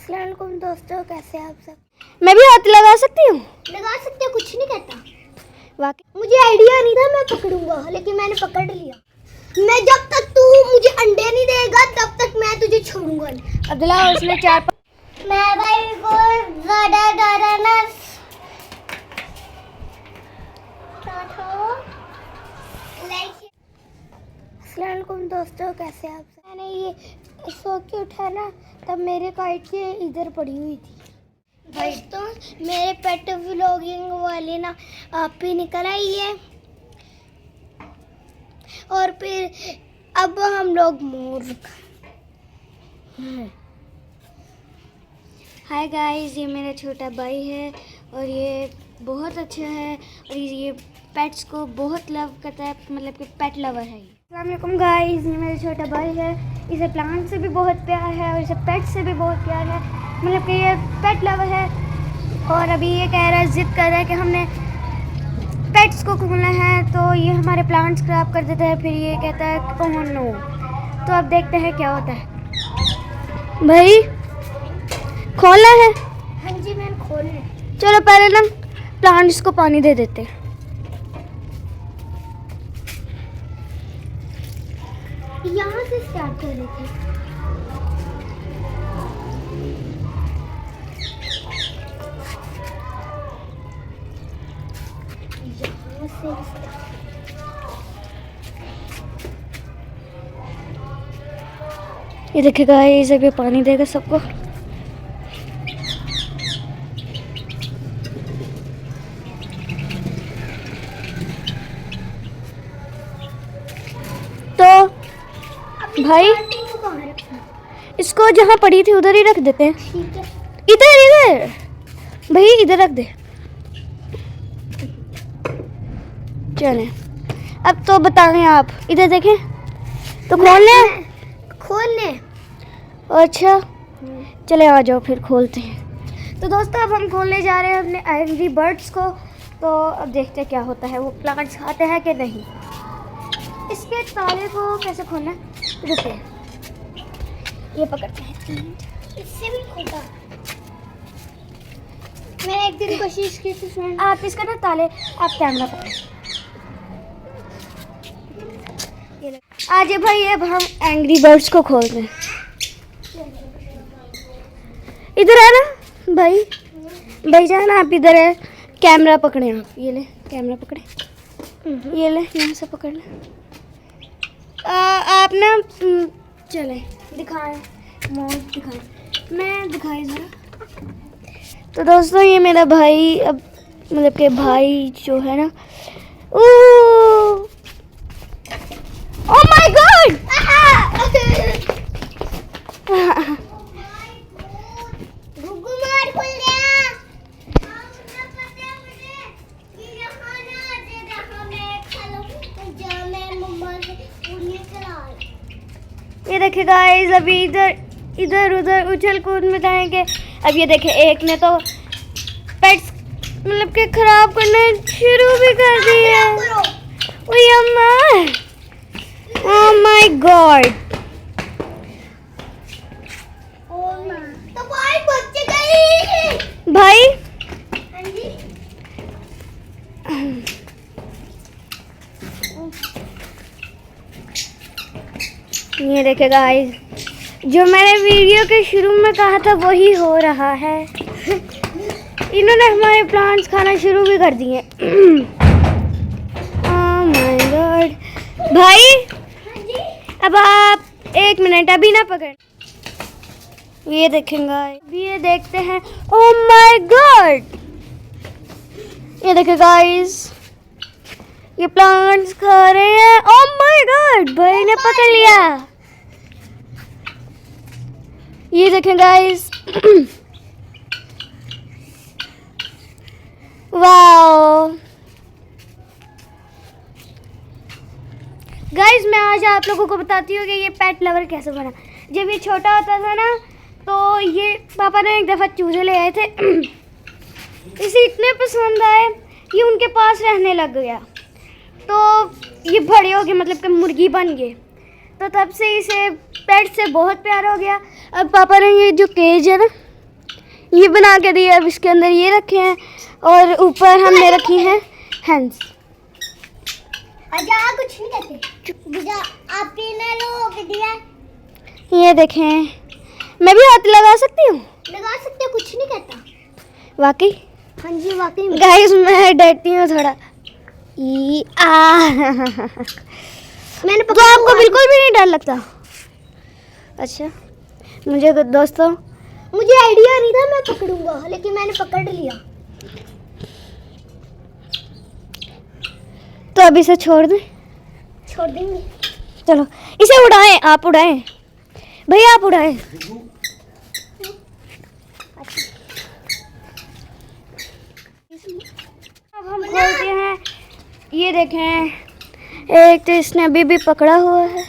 अस्सलाम वालेकुम दोस्तों, कैसे हैं आप सब। मैं भी हाथ लगा सकती हूँ? लगा सकते हो, कुछ नहीं कहता। वाकई मुझे आइडिया नहीं था मैं पकड़ूंगा, लेकिन मैंने पकड़ लिया। मैं जब तक तू मुझे अंडे नहीं देगा तब तक मैं तुझे छोड़ूंगा नहीं। अब्दुल्ला उसने मैं भाई को ज़्यादा डरा ना। अस्सलाम वालेकुम दोस्तों, कैसे हैं आप सब। मैंने ये सो के उठा ना, तब मेरे काइट के इधर पड़ी हुई थी। दोस्तों मेरे पेट व्लॉगिंग वाली ना आप ही निकल आई है, और फिर अब हम लोग मोर। हाय गाइस, ये मेरा छोटा भाई है और ये बहुत अच्छा है और ये पेट्स को बहुत लव करता है, मतलब कि पेट लवर है। अस्सलाम वालेकुम गाइस, ये मेरा छोटा भाई है। इसे प्लांट से भी बहुत प्यार है और इसे पेट से भी बहुत प्यार है, मतलब कि ये पेट लवर है। और अभी ये कह रहा है, ज़िद कर रहा है कि हमने पेट्स को खोलना है, तो ये हमारे प्लांट्स खराब कर देता है। फिर ये कहता है कौन नो, तो अब देखते हैं क्या होता है। भाई खोलना है? हाँ जी मैंने खोलना है। चलो पहले ना प्लांट्स को पानी दे देते हैं। यहाँ से स्टार्ट कर लेते हैं। ये देखिए गाइस, अभी पानी देगा सबको। तो भाई इसको जहाँ पड़ी थी उधर ही रख देते हैं। ठीक है, इधर इधर भाई, इधर रख दे। चलें, अब तो बताएं आप। इधर देखें तो खोल ले। अच्छा चले आ जाओ, फिर खोलते हैं। तो दोस्तों अब हम खोलने जा रहे हैं अपने एंग्री बर्ड्स को। तो अब देखते हैं क्या होता है, वो प्लांट्स खाते हैं कि नहीं। इसके ताले को कैसे खोलना है, रुकिए ये पकड़ते हैं। इससे भी खोलता, मैंने एक दिन कोशिश की थी। आप इसका ना ताले, आप कैमरा पकड़ें। आज भाई अब हम एंग्री बर्ड्स को खोलते हैं। इधर है ना भाई, भाई जान आप इधर है, कैमरा पकड़े आप। ये ले कैमरा पकड़े, ये ले यहाँ से पकड़ ले। आप ना चले दिखाएं, मोर दिखाएं, मैं दिखाई ज़रा। तो दोस्तों ये मेरा भाई, अब मतलब कि भाई जो है ना, ओह माय गॉड, गुगुमार खुल गया। ये देखिए गाइस, अभी इधर उधर उछल कूद में जाएंगे। अब ये देखे एक ने तो पेट्स मतलब के खराब करना शुरू भी कर दिया। ओए अम्मा, ओह माय गॉड। तो भाई बच्चे गई भाई। हाँ जी ये देखे गाइस, जो मैंने वीडियो के शुरू में कहा था वही हो रहा है। इन्होंने हमारे प्लांट्स खाना शुरू भी कर दिए। ओह माय गॉड भाई, अब आप एक मिनट अभी ना पकड़। ये देखेंगे, अभी ये देखते हैं। ओह माय गॉड, ये देखे गाइस, ये प्लांट्स खा रहे हैं। ओह माय गॉड, भाई ने पकड़ लिया। ये देखें गाइस, वाओ गाइस, मैं आज आप लोगों को बताती हूँ कि ये पेट लवर कैसे बना। जब ये छोटा होता था ना, तो ये पापा ने एक दफ़ा चूजे ले आए थे। इसे इतने पसंद आए, ये उनके पास रहने लग गया। तो ये बड़े हो गए, मतलब कि मुर्गी बन गए। तो तब से इसे पेट से बहुत प्यार हो गया। अब पापा ने ये जो केज है ना, ये बना के दिए। अब इसके अंदर ये रखे हैं और ऊपर हमने रखी हैं हैंड्स। आजा कुछ नहीं कहते बुझा आप पीना लो दिया। ये देखें, मैं भी हाथ लगा सकती हूँ? लगा सकते हो, कुछ नहीं कहता। वाकई? हाँ जी वाकई। गाइस मैं डरती हूँ थोड़ा। मैंने तो आपको बिल्कुल भी नहीं डर लगता? अच्छा, मुझे दोस्तों मुझे आइडिया नहीं था मैं पकड़ूंगा, लेकिन मैंने पकड़ लिया। तो अब इसे छोड़ दें? छोड़ देंगे। चलो इसे उड़ाएं, आप उड़ाएं भैया, आप उड़ाएं। अब हम खोलते हैं। ये देखें, एक तो इसने अभी भी पकड़ा हुआ है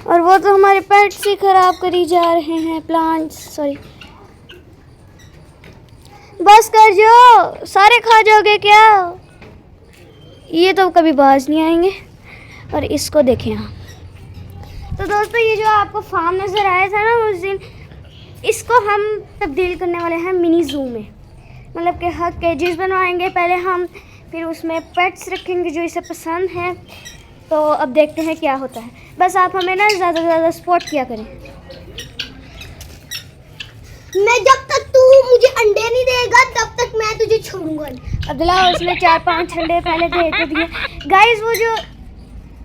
और वो तो हमारे पेट्स ही खराब करी जा रहे हैं, प्लांट्स। सॉरी, बस कर जो, सारे खा जाओगे क्या? ये तो कभी बाज नहीं आएंगे। और इसको देखें आप। तो दोस्तों ये जो आपको फार्म नज़र आया था ना उस दिन, इसको हम तब्दील करने वाले हैं मिनी ज़ू में। मतलब कि हर केजेस बनवाएंगे पहले हम, फिर उसमें पेट्स रखेंगे जो इसे पसंद है। तो अब देखते हैं क्या होता है। बस आप हमें ना ज़्यादा से ज़्यादा सपोर्ट किया करें। मैं जब तक तू मुझे अंडे नहीं देगा तब तक मैं तुझे छोड़ूंगा नहीं। अब्दुल्ला उसने 4-5 अंडे पहले दे तो दिए। गाइस वो जो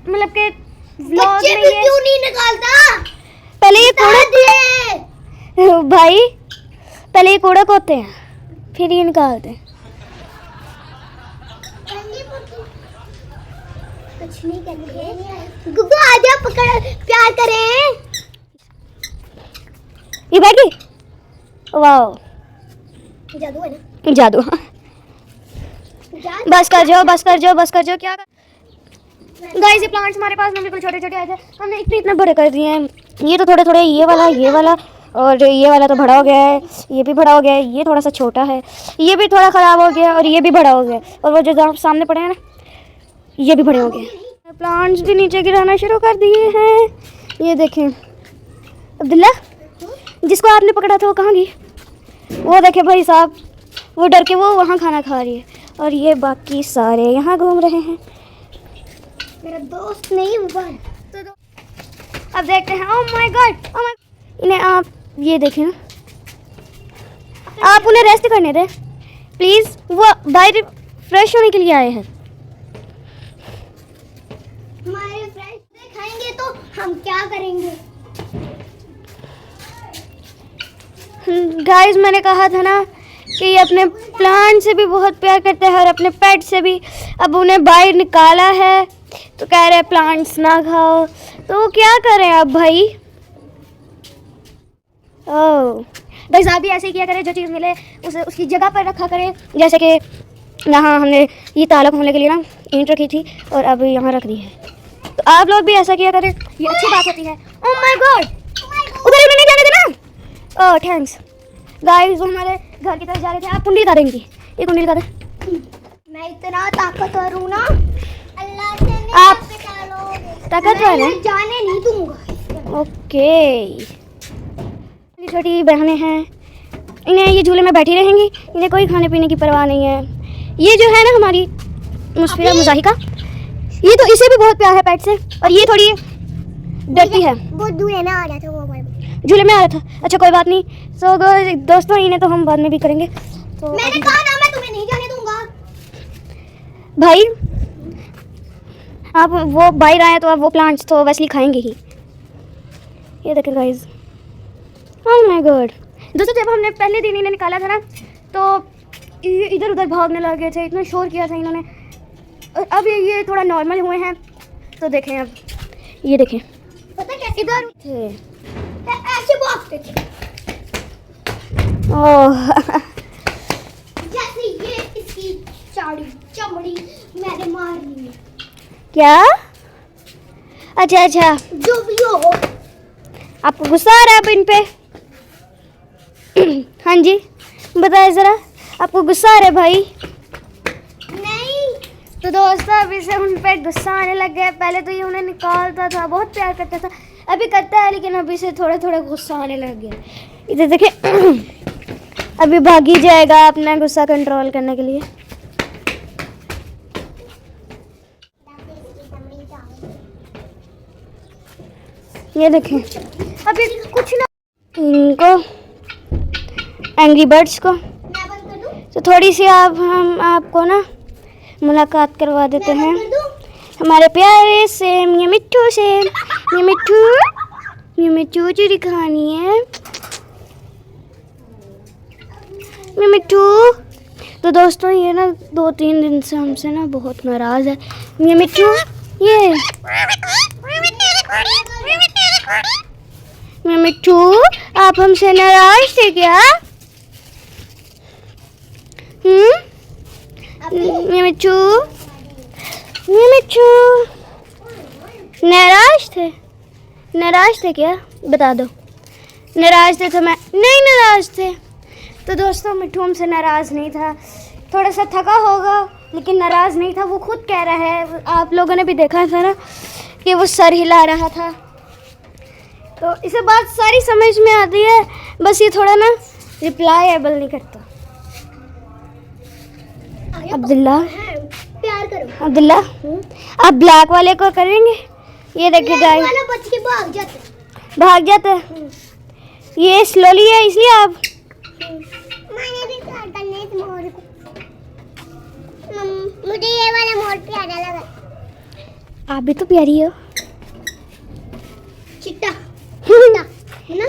मतलब के व्लॉग में ये क्यों नहीं निकालता? पहले ये कूड़ा दे भाई, पहले ये कूड़ा खोदते हैं फिर ये निकालते हैं। कुछ नहीं करेंगे। गुग्गू आजा पकड़, प्यार करें। ये बैठ गई। वाओ, जादू है ना? जादू। बस कर जाओ, बस कर जाओ, बस कर जाओ। क्या गाइस ये प्लांट्स हमारे पास में बिल्कुल छोटे छोटे आए थे, हमने इतने बड़े कर दिए हैं। ये तो थोड़े थोड़े, ये वाला और ये वाला तो बड़ा हो गया है, ये भी बड़ा हो गया है, ये थोड़ा सा छोटा है, ये भी थोड़ा ख़राब हो गया और ये भी बड़ा हो गया, और वो जो सामने पड़े हैं ना ये भी बड़े हो गए। प्लांट्स भी नीचे गिराना शुरू कर दिए हैं। ये देखें अब्दुल्ला, जिसको आपने पकड़ा था वो कहाँ गई? वो देखे भाई साहब, वो डर के वो वहाँ खाना खा रही है और ये बाकी सारे यहाँ घूम रहे हैं। मेरा दोस्त नहीं हुआ। तो अब देखते हैं। ओह माय गॉड, इन्हें आप ये देखें ना, आप उन्हें रेस्ट करने दें प्लीज़, वो बाहर फ्रेश होने के लिए आए हैं। हमारे फ्रेंड्स खाएंगे तो हम क्या करेंगे? गाइस मैंने कहा था ना कि ये अपने प्लांट से भी बहुत प्यार करते हैं और अपने पेट से भी। अब उन्हें बाहर निकाला है तो कह रहे प्लांट्स ना खाओ, तो वो क्या करें अब भाई? ओह भाई साहब भी ऐसे ही किया करें, जो चीज़ मिले उसे उसकी जगह पर रखा करें। जैसे कि यहाँ हमने ये ताला खोलने के लिए ना ईंट रखी थी और अब यहाँ रख दी है, तो आप लोग भी ऐसा किया करें, ये अच्छी बात होती है। ओह माय गॉड, उधर उन्हें नहीं जाने देना। ओह थैंक्स। गाइस वो हमारे घर की तरफ जा रहे थे। आप कुंडी दिखा देंगी, ये कुंडी दिखा दे। मैं इतना ताकतवर हूँ ना, अल्लाह से नहीं आप बचा लोगे। ताकतवर हैं? मैं जाने नहीं दूंगा। ओके, छोटी बहनें हैं, इन्हें ये झूले में बैठी रहेंगी, इन्हें कोई खाने पीने की परवाह नहीं है। ये जो है ना हमारी मुस्फिरा मुजाहिका, ये तो इसे भी बहुत प्यार है पेट से, और ये थोड़ी डरती है। वो दूर ना आ रहा था, वो झूले में आ रहा था। अच्छा कोई बात नहीं। सो दोस्तों इन्हें तो हम बाद में भी करेंगे। तो मैंने कहा ना मैं तुम्हें नहीं जाने दूंगा। भाई आप वो बाहर आए तो आप वो प्लांट्स तो वैसे ही खाएंगे ही। ये देखें गाइस, ओह माय गॉड। दोस्तों जब हमने पहले दिन इन्हें निकाला था ना तो इधर उधर भागने लगे थे, इतना शोर किया था इन्होंने। अब ये थोड़ा नॉर्मल हुए हैं, तो देखें अब ये देखें, पता कैसे इधर थे ऐसे भागते थे ओह जैसे ये इसकी चमड़ी मैंने मार ली है। क्या? अच्छा अच्छा, जो भी हो। आपको गुस्सा आ रहा है अब इन पे? हाँ जी बताए ज़रा, आपको गुस्सा आ रहा है भाई? नहीं तो दोस्तों अभी से उन पे गुस्सा आने लग गया। पहले तो ये उन्हें निकालता था, बहुत प्यार करता था, अभी करता है, लेकिन अभी से थोड़ा थोड़ा गुस्सा आने लग गया। इधर देखें, अभी भाग ही जाएगा अपना गुस्सा कंट्रोल करने के लिए। ये देखें अभी कुछ ना इनको एंग्री बर्ड्स को तो थोड़ी सी हम आपको ना मुलाकात करवा देते हैं हमारे प्यारे से ये मिट्टू से। ये मिट्टू चूरी खानी है ये मिट्टू। तो दोस्तों ये ना 2-3 दिन से हमसे ना बहुत नाराज़ है ये मिट्टू। ये मिट्टू आप हमसे नाराज़ थे क्या? ये मिट्टू नाराज़ थे क्या? बता दो। नाराज़ थे तो मैं नहीं नाराज़ थे। तो दोस्तों मिट्टू हमसे नाराज़ नहीं था, थोड़ा सा थका होगा लेकिन नाराज़ नहीं था। वो खुद कह रहा है, आप लोगों ने भी देखा था ना कि वो सर हिला रहा था। तो इसे बात सारी समझ में आती है, बस ये थोड़ा ना रिप्लाईएबल नहीं करता। अब्दुल्ला प्यार करो। अब्दुल्ला आप ब्लैक वाले को करेंगे? ये देखिए गाइस बच के भाग जाते हैं। ये स्लोली है इसलिए आप मैंने भी प्यार करने इस मोर को। मुझे ये वाला मोर प्यारा लगा। आप भी तो प्यारी हो। चिट्टा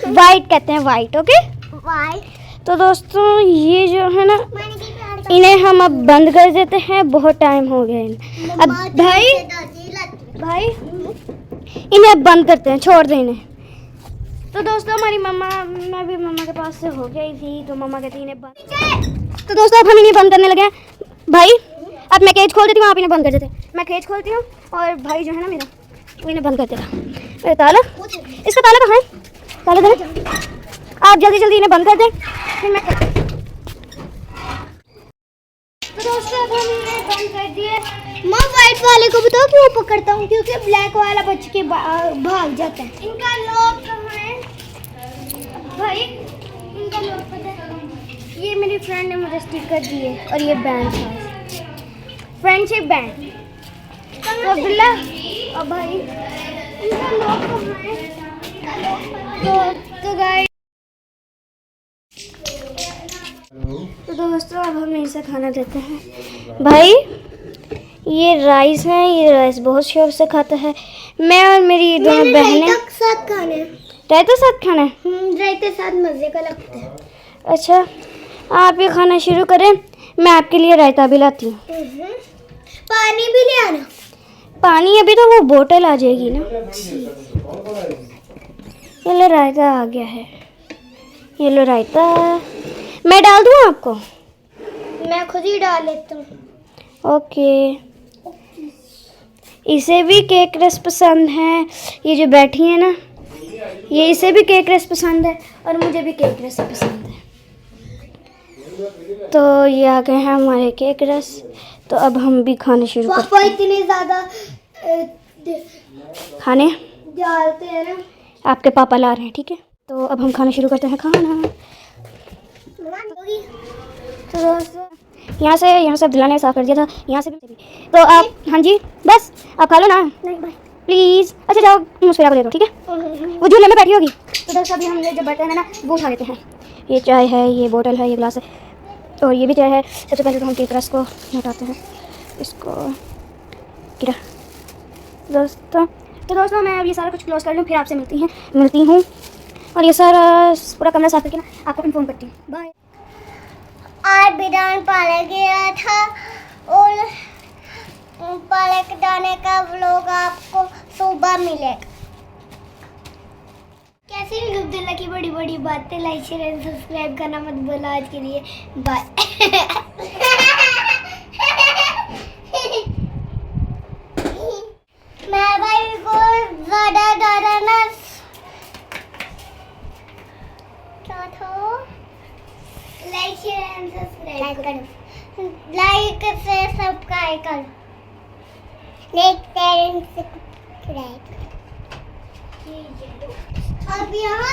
वाइट कहते हैं वाइट। Okay white. तो दोस्तों ये जो है ना मैंने भी प्यार इन्हें हम अब बंद कर देते हैं, बहुत टाइम हो गया इन्हें। अब भाई इन्हें अब बंद करते हैं, छोड़ दें इन्हें। तो दोस्तों हमारी मम्मा, मैं भी मम्मा के पास से हो गई थी तो मम्मा कहती इन्हें बंद। तो दोस्तों अब हम इन्हें बंद करने लगे हैं। भाई अब मैं केज खोल देती हूँ, आप इन्हें बंद कर देते। मैं केज खोलती हूँ और भाई जो है ना मेरा वो इन्हें बंद कर देगा। ताला, इसका ताला कहाँ है? ताला दे, आप जल्दी जल्दी इन्हें बंद कर दें फिर मैं तो दोस्तों अब हम इन्हें बंद कर दिए। मैं व्हाइट वाले को बताओ क्यों पकड़ता हूँ, क्योंकि ब्लैक वाला बच के भाग जाता है। इनका लॉक कहाँ है भाई? इनका लॉक पता है? ये मेरी फ्रेंड ने मुझे स्टिकर दिए और ये बैंड था, फ्रेंडशिप बैंड। तो अब्दुल्ला अब भाई इनका लॉक कहाँ है? तो गाइस तो दोस्तों अब हम इसे खाना देते हैं। भाई ये राइस है, ये राइस बहुत शौक से खाता है। मैं और मेरी दोनों बहनें साथ खाने रायते साथ खाना है। रायते साथ मजे का लगता है। अच्छा आप ये खाना शुरू करें, मैं आपके लिए रायता भी लाती हूँ। पानी भी ले आना। पानी अभी तो वो बोतल आ जाएगी ना। ये लो रायता आ गया है, ये लो रायता। मैं डाल दूँ आपको? मैं खुद ही डाल लेता हूँ। ओके। इसे भी केक रस पसंद है, ये जो बैठी है ना ये इसे भी केक रस पसंद है और मुझे भी केक रस पसंद है। तो ये आ गए हैं हमारे केक रस। तो अब हम भी खाने शुरू करते हैं। पापा इतने ज़्यादा खाने डालते हैं ना। आपके पापा ला रहे हैं, ठीक है। तो अब हम खाना शुरू करते हैं खाना। तो दोस्तों यहाँ से अब्दुल्ला ने साफ़ कर दिया था, यहाँ से भी। तो आप हाँ जी बस आप खा लो ना। नहीं भाई प्लीज़। अच्छा जाओ मुस्फिरा को दे दो, ठीक है, वो झूले में बैठी होगी। तो दोस्तों अभी हम ये जो बर्तन है ना वो उठा लेते हैं। ये चाय है, ये बोतल है, ये गिलास है और ये भी चाय है। सबसे पहले तो हम केक रस को हटाते हैं, इसको गिरा। दोस्तों मैं अब ये सारा कुछ क्लोज कर लूँ, फिर आपसे मिलती हूँ और ये सारा पूरा कमरा साफ करके ना आपको इन्फॉर्म करती हूँ। बाय। आज बिदान पार्क गया था और पार्क जाने का व्लॉग आपको सुबह मिलेगा। कैसे भी अब्दुल्ला की बड़ी बड़ी बातें लाइक शेयर एंड सब्सक्राइब करना मत भूलना। आज के लिए बाय। मैं भाई को ज़्यादा ना लाइक शेयर एंड सब्सक्राइब करो। लाइक से सब्सक्राइब करो। Like share and subscribe. अब यहाँ